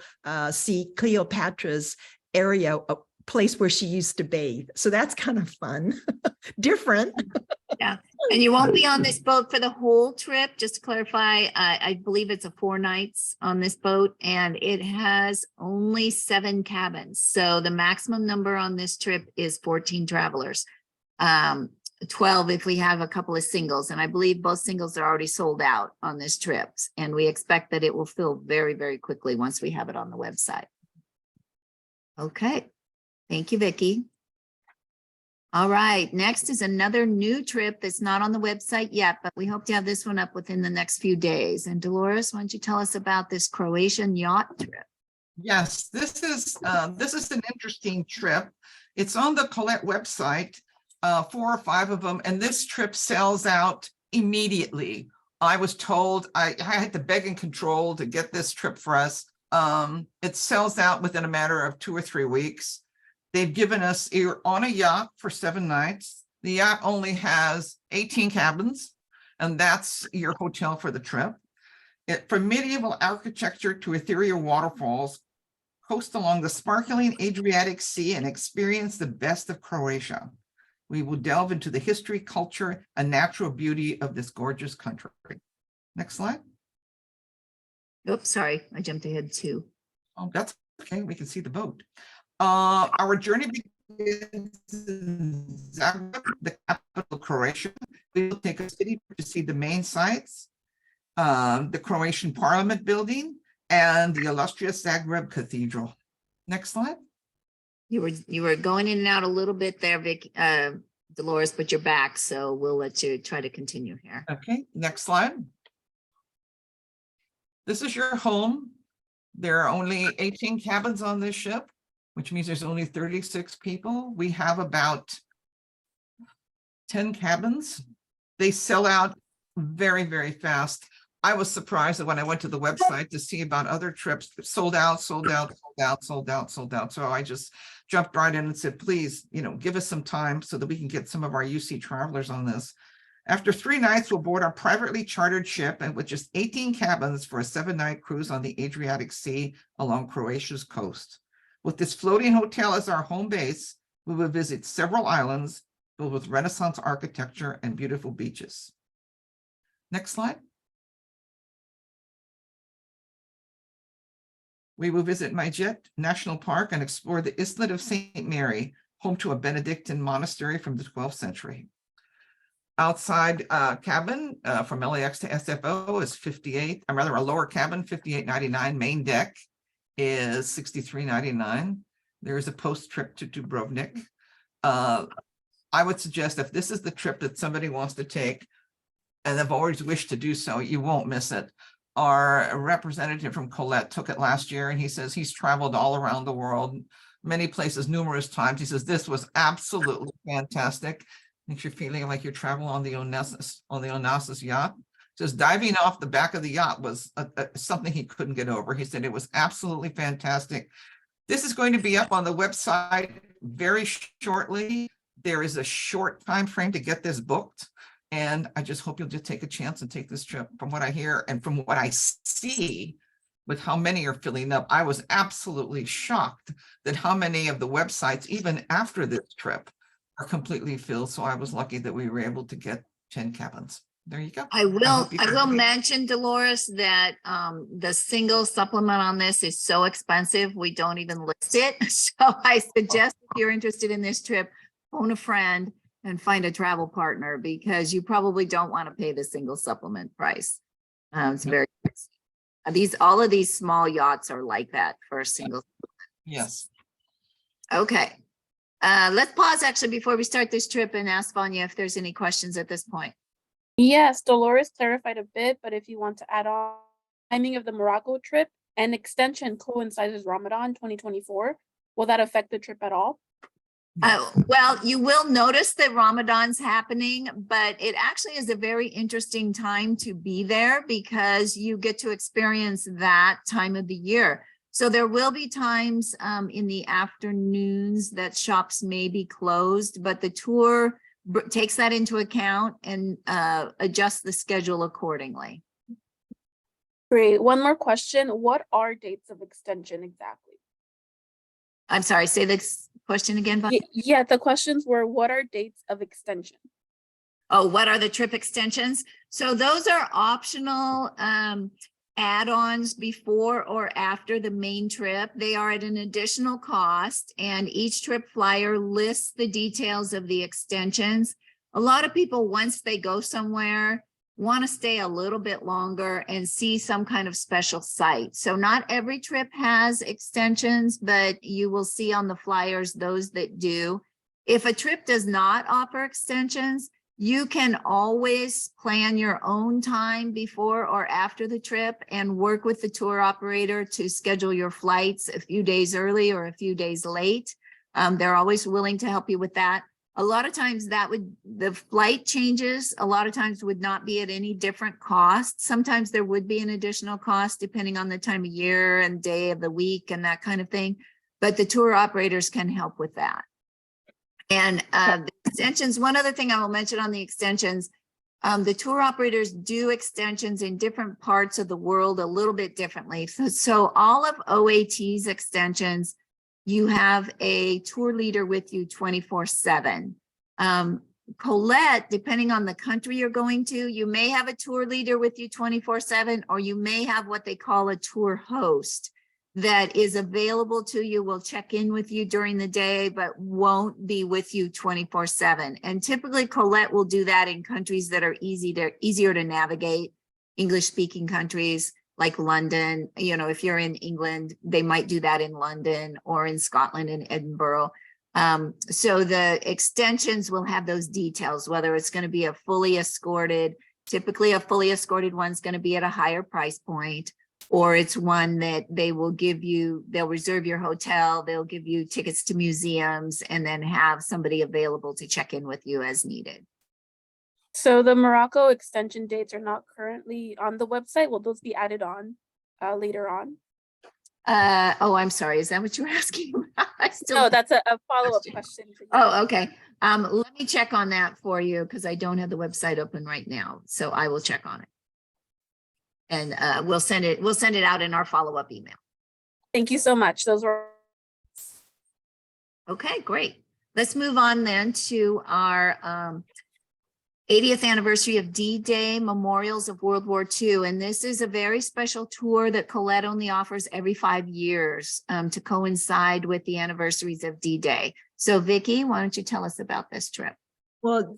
see Cleopatra's area, a place where she used to bathe. So that's kind of fun, different. Yeah, and you won't be on this boat for the whole trip. Just to clarify, I believe it's a 4 nights on this boat, and it has only 7 cabins. So the maximum number on this trip is 14 travelers, 12 if we have a couple of singles. And I believe both singles are already sold out on this trip. And we expect that it will fill very, very quickly once we have it on the website. Okay, thank you, Vicki. All right, next is another new trip that's not on the website yet, but we hope to have this one up within the next few days. And Dolores, why don't you tell us about this Croatian yacht trip? Yes, this is an interesting trip. It's on the Colette website, 4 or 5 of them, and this trip sells out immediately. I was told I had to beg and control to get this trip for us. It sells out within a matter of 2 or 3 weeks. They've given us, you're on a yacht for 7 nights. The yacht only has 18 cabins, and that's your hotel for the trip. From medieval architecture to ethereal waterfalls, coast along the sparkling Adriatic Sea and experience the best of Croatia. We will delve into the history, culture, and natural beauty of this gorgeous country. Next slide. Oops, sorry, I jumped ahead too. Oh, that's okay. We can see the boat. Our journey begins in Zagreb, the capital of Croatia. We will take a city to see the main sites, the Croatian Parliament building, and the illustrious Zagreb Cathedral. Next slide. You were going in and out a little bit there, Vic, Dolores, but you're back, so we'll let you try to continue here. Okay, next slide. This is your home. There are only 18 cabins on this ship, which means there's only 36 people. We have about 10 cabins. They sell out very, very fast. I was surprised that when I went to the website to see about other trips, sold out, sold out, sold out, sold out, sold out. So I just jumped right in and said, please, give us some time so that we can get some of our UC travelers on this. After 3 nights, we'll board our privately chartered ship and with just 18 cabins for a 7-night cruise on the Adriatic Sea along Croatia's coast. With this floating hotel as our home base, we will visit several islands filled with Renaissance architecture and beautiful beaches. Next slide. We will visit Majet National Park and explore the islet of St. Mary, home to a Benedictine monastery from the 12th century. Outside cabin from LAX to SFO is a lower cabin, $58.99. Main deck is $63.99. There is a post trip to Dubrovnik. I would suggest if this is the trip that somebody wants to take, and they've always wished to do so, you won't miss it. Our representative from Colette took it last year, and he says he's traveled all around the world, many places, numerous times. He says this was absolutely fantastic. Makes you feeling like you're traveling on the Onassis yacht. Just diving off the back of the yacht was something he couldn't get over. He said it was absolutely fantastic. This is going to be up on the website very shortly. There is a short time frame to get this booked. And I just hope you'll just take a chance and take this trip. From what I hear and from what I see with how many are filling up, I was absolutely shocked that how many of the websites, even after this trip, are completely filled. So I was lucky that we were able to get 10 cabins. There you go. I will hope you can- mention, Dolores, that the single supplement on this is so expensive, we don't even list it. So I suggest if you're interested in this trip, phone a friend and find a travel partner, because you probably don't want to pay the single supplement price. It's very expensive. All of these small yachts are like that for a single. Yes. Okay. Let's pause actually before we start this trip and ask Vanya if there's any questions at this point. Yes, Dolores clarified a bit, but if you want to add on, timing of the Morocco trip and extension coincides with Ramadan 2024. Will that affect the trip at all? Well, you will notice that Ramadan's happening, but it actually is a very interesting time to be there because you get to experience that time of the year. So there will be times in the afternoons that shops may be closed, but the tour takes that into account and adjusts the schedule accordingly. Great. One more question. What are dates of extension exactly? I'm sorry, say this question again. Vanya? Yeah, the questions were, what are dates of extension? Oh, what are the trip extensions? So those are optional add-ons before or after the main trip. They are at an additional cost, and each trip flyer lists the details of the extensions. A lot of people, once they go somewhere, want to stay a little bit longer and see some kind of special site. So not every trip has extensions, but you will see on the flyers those that do. If a trip does not offer extensions, you can always plan your own time before or after the trip and work with the tour operator to schedule your flights a few days early or a few days late. They're always willing to help you with that. A lot of times the flight changes, a lot of times would not be at any different cost. Sometimes there would be an additional cost depending on the time of year and day of the week and that kind of thing. But the tour operators can help with that. And the extensions, one other thing I will mention on the extensions, the tour operators do extensions in different parts of the world a little bit differently. So all of OAT's extensions, you have a tour leader with you 24/7. Colette, depending on the country you're going to, you may have a tour leader with you 24/7, or you may have what they call a tour host that is available to you, will check in with you during the day, but won't be with you 24/7. And typically Colette will do that in countries that are easier to navigate, English speaking countries like London. You know, if you're in England, they might do that in London, or in Scotland and Edinburgh. So the extensions will have those details, whether it's going to be a fully escorted, typically a fully escorted one's going to be at a higher price point, or it's one that they will give you, they'll reserve your hotel, they'll give you tickets to museums, and then have somebody available to check in with you as needed. So the Morocco extension dates are not currently on the website. Will those be added on later on? Oh, I'm sorry. Is that what you were asking? I still. No, that's a follow-up question. For you. Oh, okay. Let me check on that for you because I don't have the website open right now. So I will check on it. And we'll send it out in our follow-up email. Thank you so much. Those were. Okay, great. Let's move on then to our 80th anniversary of D-Day Memorials of World War II. And this is a very special tour that Colette only offers every 5 years to coincide with the anniversaries of D-Day. So Vicki, why don't you tell us about this trip? Well,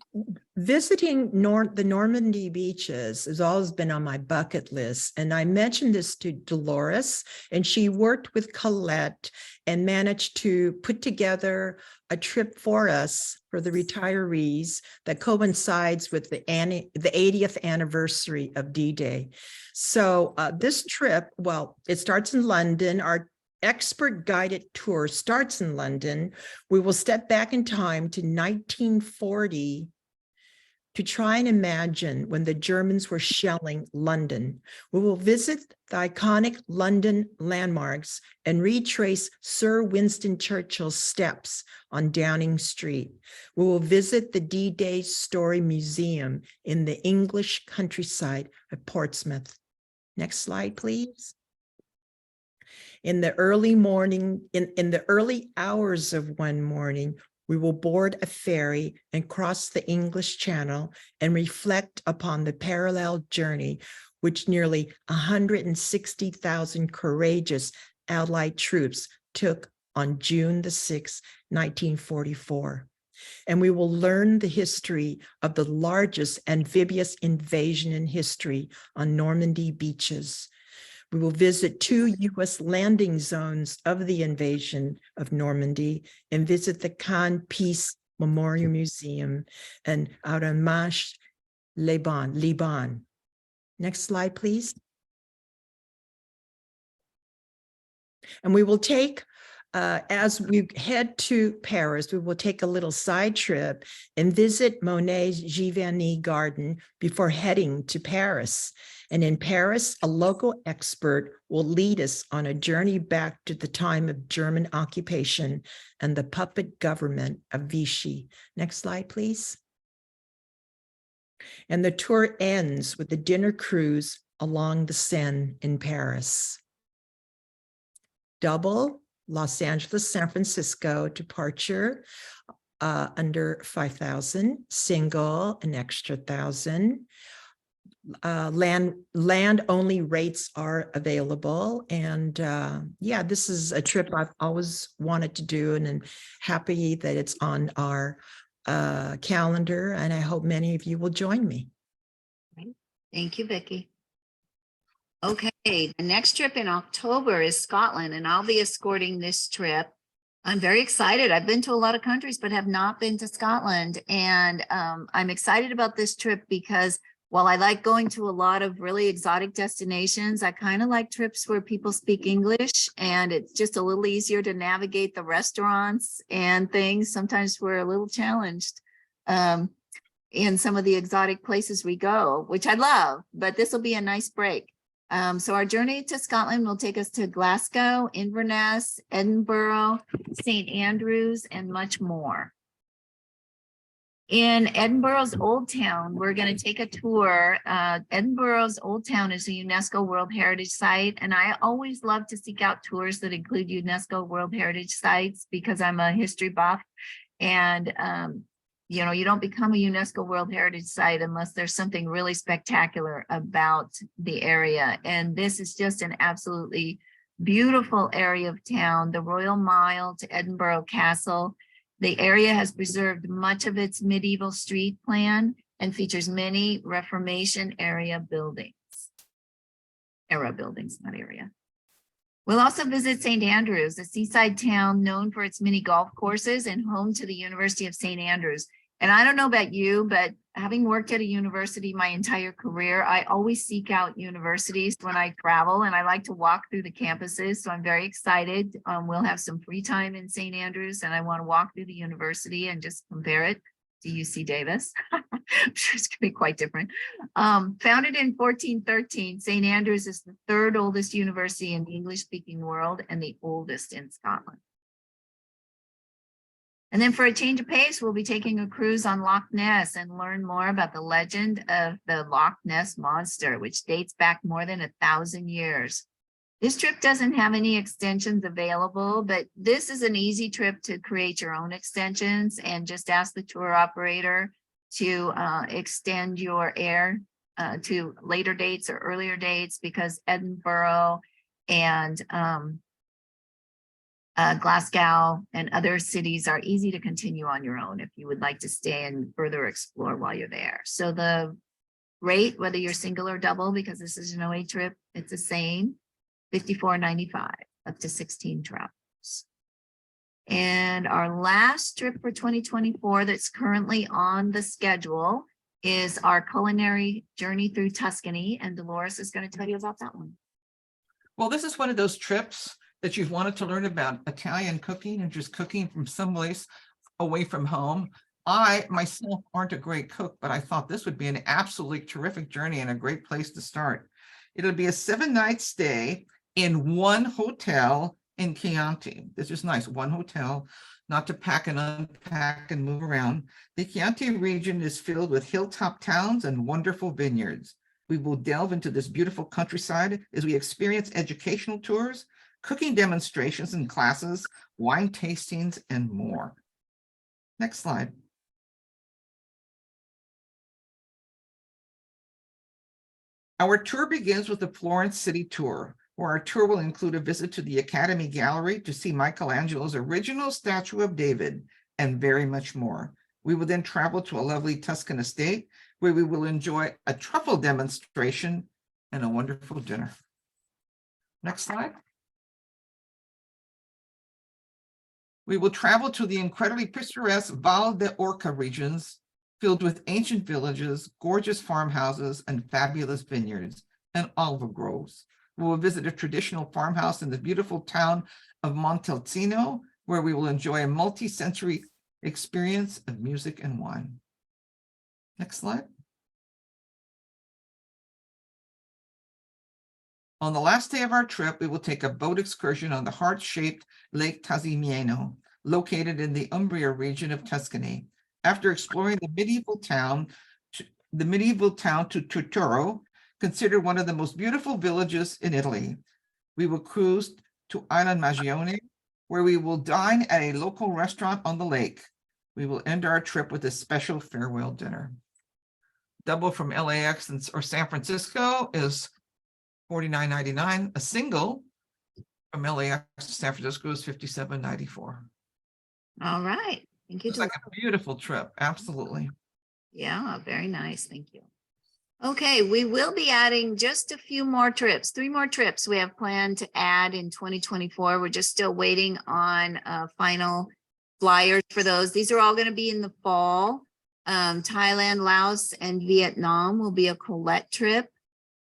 visiting the Normandy beaches has always been on my bucket list. And I mentioned this to Dolores, and she worked with Colette and managed to put together a trip for us for the retirees that coincides with the 80th anniversary of D-Day. So this trip, well, it starts in London. Our expert guided tour starts in London. We will step back in time to 1940 to try and imagine when the Germans were shelling London. We will visit the iconic London landmarks and retrace Sir Winston Churchill's steps on Downing Street. We will visit the D-Day Story Museum in the English countryside of Portsmouth. Next slide, please. In the early morning, in the early hours of one morning, we will board a ferry and cross the English Channel and reflect upon the parallel journey which nearly 160,000 courageous Allied troops took on June the 6th, 1944. And we will learn the history of the largest amphibious invasion in history on Normandy beaches. We will visit 2 U.S. landing zones of the invasion of Normandy and visit the Cannes Peace Memorial Museum and Aramash, Liban. Next slide, please. And we will take, as we head to Paris, we will take a little side trip and visit Monet's Giverny Garden before heading to Paris. And in Paris, a local expert will lead us on a journey back to the time of German occupation and the puppet government of Vichy. Next slide, please. And the tour ends with a dinner cruise along the Seine in Paris. Double Los Angeles, San Francisco departure under 5,000, single an extra 1,000. Land only rates are available. And yeah, this is a trip I've always wanted to do, and I'm happy that it's on our calendar, and I hope many of you will join me. Thank you, Vicki. Okay, the next trip in October is Scotland, and I'll be escorting this trip. I'm very excited. I've been to a lot of countries, but have not been to Scotland. And I'm excited about this trip because while I like going to a lot of really exotic destinations, I kind of like trips where people speak English, and it's just a little easier to navigate the restaurants and things. Sometimes we're a little challenged in some of the exotic places we go, which I love, but this will be a nice break. So our journey to Scotland will take us to Glasgow, Inverness, Edinburgh, St. Andrews, and much more. In Edinburgh's Old Town, we're going to take a tour. Edinburgh's Old Town is a UNESCO World Heritage Site, and I always love to seek out tours that include UNESCO World Heritage Sites because I'm a history buff. And, you know, you don't become a UNESCO World Heritage Site unless there's something really spectacular about the area. And this is just an absolutely beautiful area of town, the Royal Mile to Edinburgh Castle. The area has preserved much of its medieval street plan and features many Reformation era buildings, not area. We'll also visit St. Andrews, a seaside town known for its many golf courses and home to the University of St. Andrews. And I don't know about you, but having worked at a university my entire career, I always seek out universities when I travel, and I like to walk through the campuses. So I'm very excited. We'll have some free time in St. Andrews, and I want to walk through the university and just compare it to UC Davis. I'm sure it's gonna be quite different. Founded in 1413, St. Andrews is the third oldest university in the English-speaking world and the oldest in Scotland. And then for a change of pace, we'll be taking a cruise on Loch Ness and learn more about the legend of the Loch Ness Monster, which dates back more than 1,000 years. This trip doesn't have any extensions available, but this is an easy trip to create your own extensions and just ask the tour operator to extend your air to later dates or earlier dates, because Edinburgh and Glasgow and other cities are easy to continue on your own if you would like to stay and further explore while you're there. So the rate, whether you're single or double, because this is an OA trip, it's the same, $54.95 up to 16 travelers. And our last trip for 2024 that's currently on the schedule is our culinary journey through Tuscany, and Dolores is going to tell you about that one. Well, this is one of those trips that you've wanted to learn about Italian cooking and just cooking from someplace away from home. I myself aren't a great cook, but I thought this would be an absolutely terrific journey and a great place to start. It'll be a 7-night stay in one hotel in Chianti. This is nice, one hotel, not to pack and unpack and move around. The Chianti region is filled with hilltop towns and wonderful vineyards. We will delve into this beautiful countryside as we experience educational tours, cooking demonstrations and classes, wine tastings, and more. Next slide. Our tour begins with the Florence City Tour, where our tour will include a visit to the Academy Gallery to see Michelangelo's original statue of David, and very much more. We will then travel to a lovely Tuscan estate, where we will enjoy a truffle demonstration and a wonderful dinner. Next slide. We will travel to the incredibly picturesque Val d'Orcia regions, filled with ancient villages, gorgeous farmhouses, and fabulous vineyards and olive groves. We will visit a traditional farmhouse in the beautiful town of Montalcino, where we will enjoy a multi-sensory experience of music and wine. Next slide. On the last day of our trip, we will take a boat excursion on the heart-shaped Lake Tazziniano, located in the Umbria region of Tuscany. After exploring the medieval town to Turturro, considered one of the most beautiful villages in Italy, we will cruise to Island Magione, where we will dine at a local restaurant on the lake. We will end our trip with a special farewell dinner. Double from LAX or San Francisco is $49.99. A single from LAX to San Francisco is $57.94. All right. Thank you. It's like a beautiful trip. Absolutely. Yeah, very nice. Thank you. Okay, we will be adding just a few more trips, 3 more trips we have planned to add in 2024. We're just still waiting on final flyers for those. These are all going to be in the fall. Thailand, Laos, and Vietnam will be a Colette trip.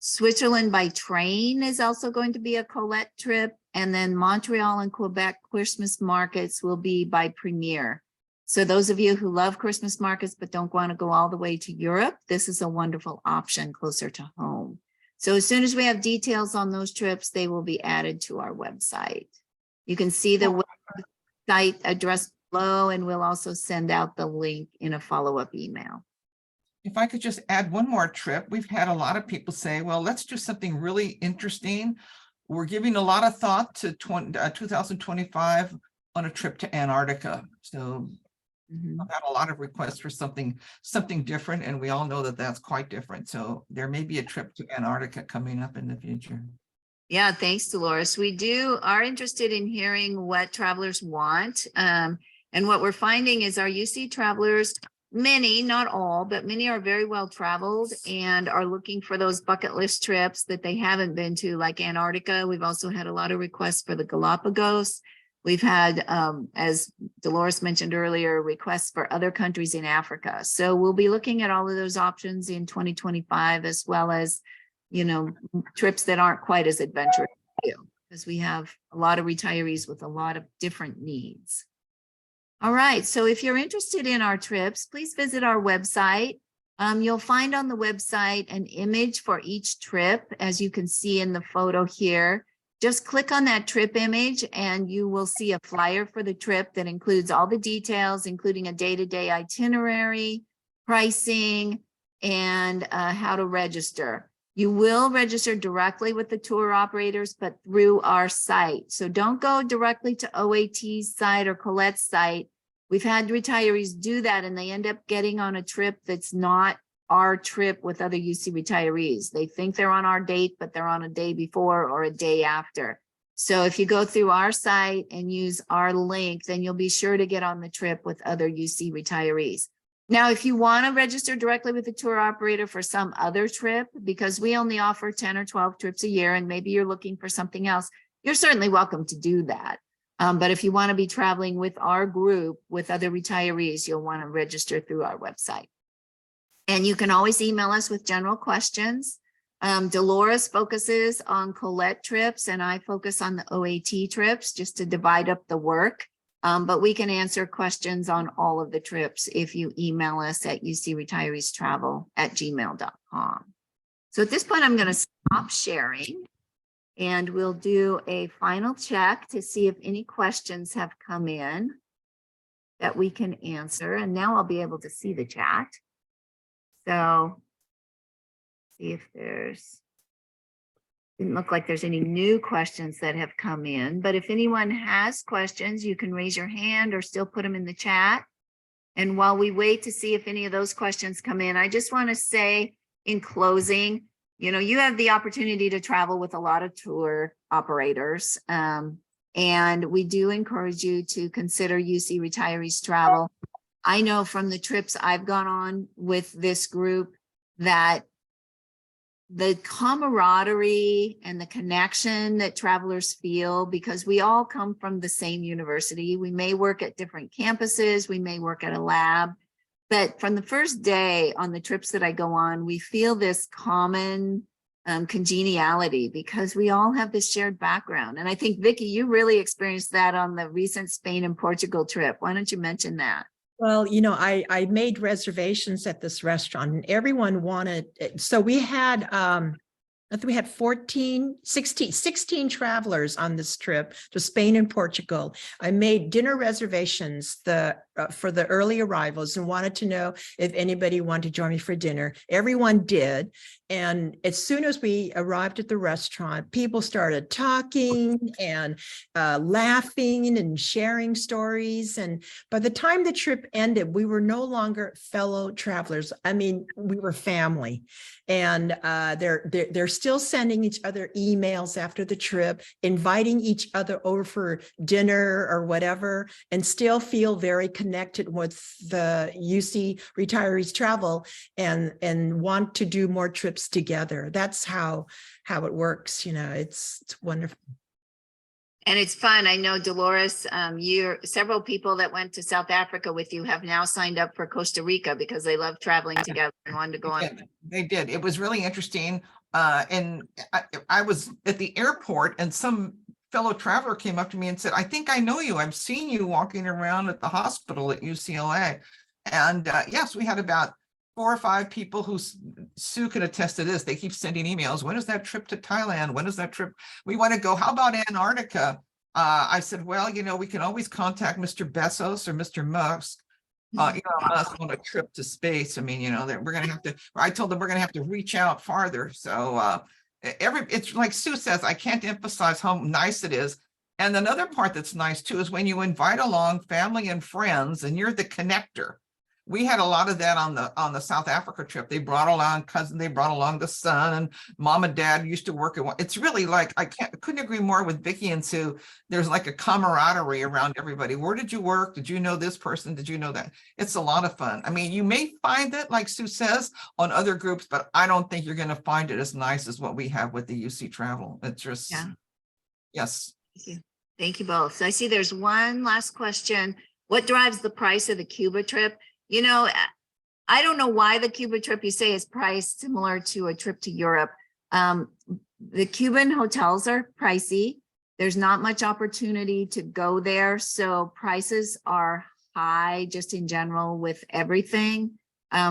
Switzerland by train is also going to be a Colette trip. And then Montreal and Quebec Christmas markets will be by Premier. So those of you who love Christmas markets but don't want to go all the way to Europe, this is a wonderful option closer to home. So as soon as we have details on those trips, they will be added to our website. You can see the website address below, and we'll also send out the link in a follow-up email. If I could just add one more trip, we've had a lot of people say, well, let's do something really interesting. We're giving a lot of thought to 2025 on a trip to Antarctica. So I've had a lot of requests for something different, and we all know that that's quite different. So there may be a trip to Antarctica coming up in the future. Yeah, thanks, Dolores. We are interested in hearing what travelers want. And what we're finding is our UC travelers many, not all, but many are very well traveled and are looking for those bucket list trips that they haven't been to, like Antarctica. We've also had a lot of requests for the Galapagos. We've had, as Dolores mentioned earlier, requests for other countries in Africa. So we'll be looking at all of those options in 2025, as well as, you know, trips that aren't quite as adventurous, because we have a lot of retirees with a lot of different needs. All right, so if you're interested in our trips, please visit our website. You'll find on the website an image for each trip, as you can see in the photo here. Just click on that trip image and you will see a flyer for the trip that includes all the details, including a day-to-day itinerary, pricing, and how to register. You will register directly with the tour operators, but through our site. So don't go directly to OAT's site or Colette's site. We've had retirees do that and they end up getting on a trip that's not our trip with other UC retirees. They think they're on our date, but they're on a day before or a day after. So if you go through our site and use our link, then you'll be sure to get on the trip with other UC retirees. Now, if you want to register directly with the tour operator for some other trip, because we only offer 10 or 12 trips a year, and maybe you're looking for something else, you're certainly welcome to do that. But if you want to be traveling with our group, with other retirees, you'll want to register through our website. And you can always email us with general questions. Dolores focuses on Colette trips, and I focus on the OAT trips, just to divide up the work. But we can answer questions on all of the trips if you email us at ucretiriestravel@gmail.com. So at this point, I'm going to stop sharing and we'll do a final check to see if any questions have come in that we can answer. And now I'll be able to see the chat. So see if didn't look like there's any new questions that have come in, but if anyone has questions, you can raise your hand or still put them in the chat. And while we wait to see if any of those questions come in, I just want to say in closing, you know, you have the opportunity to travel with a lot of tour operators. And we do encourage you to consider UC Retirees Travel. I know from the trips I've gone on with this group that the camaraderie and the connection that travelers feel, because we all come from the same university. We may work at different campuses, we may work at a lab, but from the first day on the trips that I go on, we feel this common congeniality because we all have this shared background. And I think, Vicki, you really experienced that on the recent Spain and Portugal trip. Why don't you mention that? Well, you know, I made reservations at this restaurant and everyone wanted, so we had, I think we had 16 travelers on this trip to Spain and Portugal. I made dinner reservations for the early arrivals and wanted to know if anybody wanted to join me for dinner. Everyone did. And as soon as we arrived at the restaurant, people started talking and laughing and sharing stories. And by the time the trip ended, we were no longer fellow travelers. I mean, we were family. And they're still sending each other emails after the trip, inviting each other over for dinner or whatever, and still feel very connected with the UC Retirees Travel and want to do more trips together. That's how it works. You know, it's wonderful. And it's fun. I know, Dolores, several people that went to South Africa with you have now signed up for Costa Rica because they love traveling together and wanted to go on. They did. It was really interesting. And I was at the airport and some fellow traveler came up to me and said, I think I know you. I've seen you walking around at the hospital at UCLA. And yes, we had about 4 or 5 people who Sue can attest to this. They keep sending emails. When is that trip to Thailand? When is that trip? We want to go. How about Antarctica? I said, well, you know, we can always contact Mr. Bezos or Mr. Musk. Elon Musk on a trip to space. I mean, you know, that we're going to have to, I told them we're going to have to reach out farther. So it's like Sue says, I can't emphasize how nice it is. And another part that's nice too is when you invite along family and friends and you're the connector. We had a lot of that on the South Africa trip. They brought along cousin, they brought along the son, and mom and dad used to work at one. It's really like, couldn't agree more with Vicky and Sue. There's like a camaraderie around everybody. Where did you work? Did you know this person? Did you know that? It's a lot of fun. I mean, you may find it, like Sue says, on other groups, but I don't think you're going to find it as nice as what we have with the UC travel. It's just, Yeah. yes. Thank you. Thank you both. So I see there's one last question. What drives the price of the Cuba trip? You know, I don't know why the Cuba trip you say is priced similar to a trip to Europe. The Cuban hotels are pricey. There's not much opportunity to go there. So prices are high just in general with everything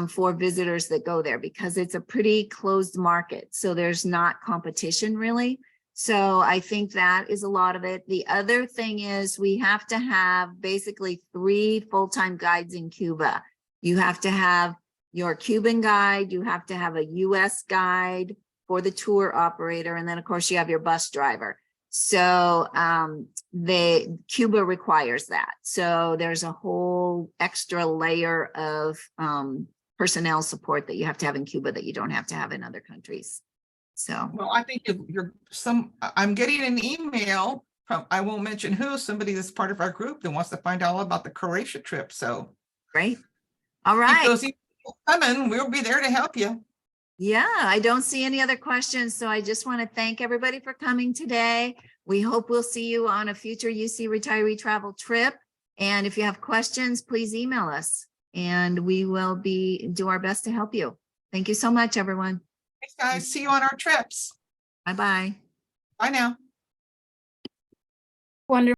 for visitors that go there because it's a pretty closed market. So there's not competition really. So I think that is a lot of it. The other thing is we have to have basically 3 full-time guides in Cuba. You have to have your Cuban guide, you have to have a US guide for the tour operator, and then of course you have your bus driver. So Cuba requires that. So there's a whole extra layer of personnel support that you have to have in Cuba that you don't have to have in other countries. So, Well, I think if I'm getting an email from, I won't mention who, somebody that's part of our group that wants to find out all about the Croatia trip. So great. All keep right. those emails coming. We'll be there to help you. Yeah, I don't see any other questions. So I just want to thank everybody for coming today. We hope we'll see you on a future UC retiree travel trip. And if you have questions, please email us and we will do our best to help you. Thank you so much, everyone. Thanks, guys. See you on our trips. Bye-bye. Bye now. Wonderful.